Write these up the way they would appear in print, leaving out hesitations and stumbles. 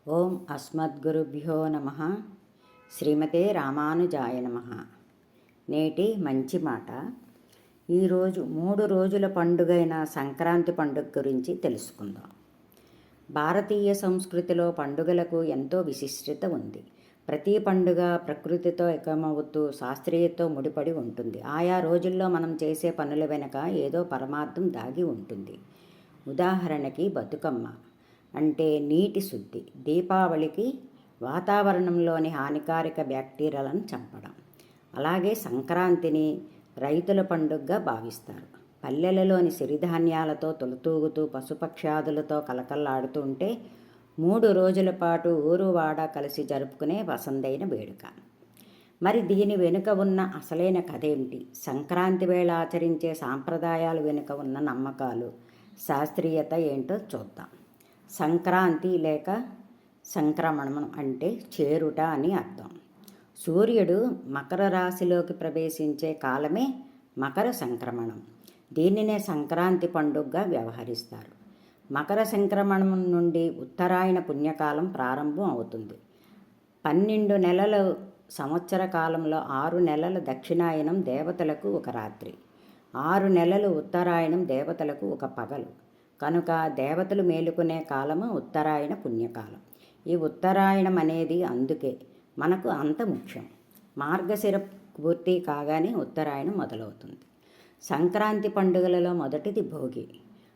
ఓం అస్మద్గురుభ్యో నమ. శ్రీమతే రామానుజాయ నమ. నేటి మంచి మాట. ఈరోజు 3 రోజుల పండుగైన సంక్రాంతి పండుగ గురించి తెలుసుకుందాం. భారతీయ సంస్కృతిలో పండుగలకు ఎంతో విశిష్టత ఉంది. ప్రతి పండుగ ప్రకృతితో ఏకమవుతూ శాస్త్రీయతతో ముడిపడి ఉంటుంది. ఆయా రోజుల్లో మనం చేసే పనుల వెనుక ఏదో పరమార్థం దాగి ఉంటుంది. ఉదాహరణకి బతుకమ్మ అంటే నీటి శుద్ధి, దీపావళికి వాతావరణంలోని హానికారక బ్యాక్టీరియాలను చంపడం. అలాగే సంక్రాంతిని రైతుల పండుగగా భావిస్తారు. పల్లెలలోని సిరిధాన్యాలతో తొలతూగుతూ పశుపక్షాదులతో కలకల్లాడుతూ ఉంటే 3 రోజుల పాటు ఊరు వాడ కలిసి జరుపుకునే వసంతైన వేడుక. మరి దీని వెనుక ఉన్న అసలైన కథ ఏమిటి? సంక్రాంతి వేళ ఆచరించే సాంప్రదాయాల వెనుక ఉన్న నమ్మకాలు, శాస్త్రీయత ఏంటో చూద్దాం. సంక్రాంతి లేక సంక్రమణం అంటే చేరుట అని అర్థం. సూర్యుడు మకర రాశిలోకి ప్రవేశించే కాలమే మకర సంక్రమణం. దీనినే సంక్రాంతి పండుగగా వ్యవహరిస్తారు. మకర సంక్రమణం నుండి ఉత్తరాయణ పుణ్యకాలం ప్రారంభం అవుతుంది. 12 నెలల సంవత్సర కాలంలో 6 నెలల దక్షిణాయనం దేవతలకు ఒక రాత్రి, 6 నెలలు ఉత్తరాయణం దేవతలకు ఒక పగలు. కనుక దేవతలు మేలుకునే కాలము ఉత్తరాయణ పుణ్యకాలం. ఈ ఉత్తరాయణం అనేది అందుకే మనకు అంత ముఖ్యం. మార్గశిర పూర్తి కాగానే ఉత్తరాయణం మొదలవుతుంది. సంక్రాంతి పండుగలలో మొదటిది భోగి.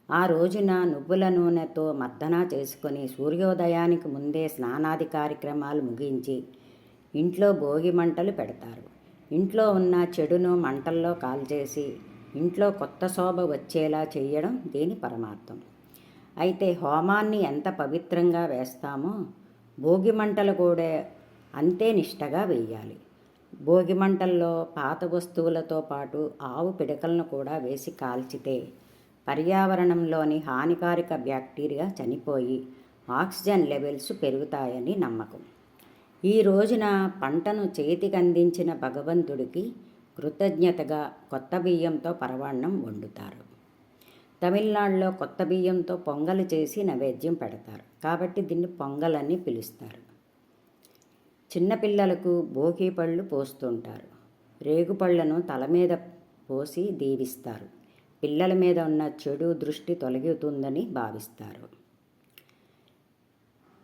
ఆ రోజున నువ్వుల నూనెతో మర్దన చేసుకొని సూర్యోదయానికి ముందే స్నానాది కార్యక్రమాలు ముగించి ఇంట్లో భోగి మంటలు పెడతారు. ఇంట్లో ఉన్న చెడును మంటల్లో కాల్చేసి ఇంట్లో కొత్త శోభ వచ్చేలా చేయడం దీని పరమార్థం. అయితే హోమాన్ని ఎంత పవిత్రంగా వేస్తామో భోగి మంటలు కూడా అంతే నిష్టగా వేయాలి. భోగి మంటల్లో పాత వస్తువులతో పాటు ఆవు పిడకలను కూడా వేసి కాల్చితే పర్యావరణంలోని హానికారక బ్యాక్టీరియా చనిపోయి ఆక్సిజన్ లెవెల్స్ పెరుగుతాయని నమ్మకం. ఈ రోజున పంటను చేతికి అందించిన భగవంతుడికి కృతజ్ఞతగా కొత్త బియ్యంతో పరవాన్నం వండుతారు. తమిళనాడులో కొత్త బియ్యంతో పొంగలు చేసి నైవేద్యం పెడతారు కాబట్టి దీన్ని పొంగల్ అని పిలుస్తారు. చిన్నపిల్లలకు భోగి పళ్ళు పోస్తుంటారు. రేగుపళ్లను తల మీద పోసి దీవిస్తారు. పిల్లల మీద ఉన్న చెడు దృష్టి తొలగుతుందని భావిస్తారు.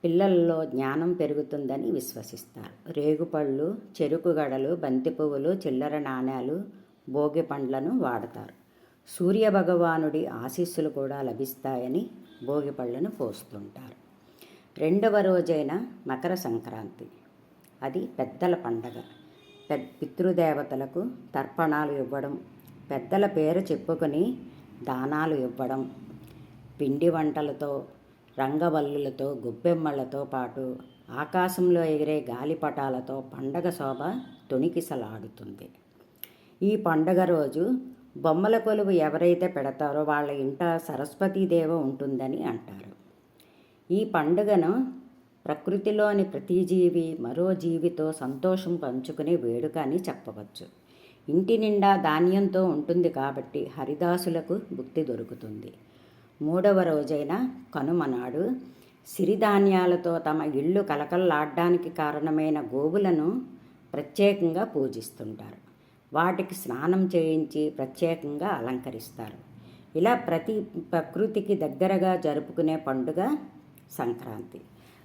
పిల్లల్లో జ్ఞానం పెరుగుతుందని విశ్వసిస్తారు. రేగుపళ్ళు, చెరుకు గడలు, బంతి పువ్వులు, చిల్లర నాణ్యాలు, భోగి పండ్లను వాడతారు. సూర్య భగవానుడి ఆశీస్సులు కూడా లభిస్తాయని భోగి పళ్ళను పోస్తుంటారు. 2వ రోజైన మకర సంక్రాంతి. అది పెద్దల పండగ. పితృదేవతలకు తర్పణాలు ఇవ్వడం, పెద్దల పేరు చెప్పుకొని దానాలు ఇవ్వడం, పిండి వంటలతో, రంగవల్లులతో, గొబ్బెమ్మలతో పాటు ఆకాశంలో ఎగిరే గాలిపటాలతో పండగ శోభ తొణికిసలాడుతుంది. ఈ పండగ రోజు బొమ్మల కొలువు ఎవరైతే పెడతారో వాళ్ళ ఇంట సరస్వతీదేవి ఉంటుందని అంటారు. ఈ పండుగను ప్రకృతిలోని ప్రతి జీవి మరో జీవితో సంతోషం పంచుకునే వేడుక అని చెప్పవచ్చు. ఇంటి నిండా ధాన్యంతో ఉంటుంది కాబట్టి హరిదాసులకు భుక్తి దొరుకుతుంది. 3వ రోజైన కనుమ నాడు సిరిధాన్యాలతో తమ ఇళ్ళు కలకల్లాడడానికి కారణమైన గోవులను ప్రత్యేకంగా పూజిస్తుంటారు. వాటికి స్నానం చేయించి ప్రత్యేకంగా అలంకరిస్తారు. ఇలా ప్రకృతికి దగ్గరగా జరుపుకునే పండుగ సంక్రాంతి.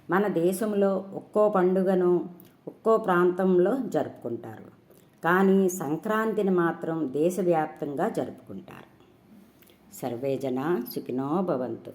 మన దేశంలో ఒక్కో పండుగను ఒక్కో ప్రాంతంలో జరుపుకుంటారు. కానీ సంక్రాంతిని మాత్రం దేశవ్యాప్తంగా జరుపుకుంటారు. సర్వే జనా సుఖినో భవంతు.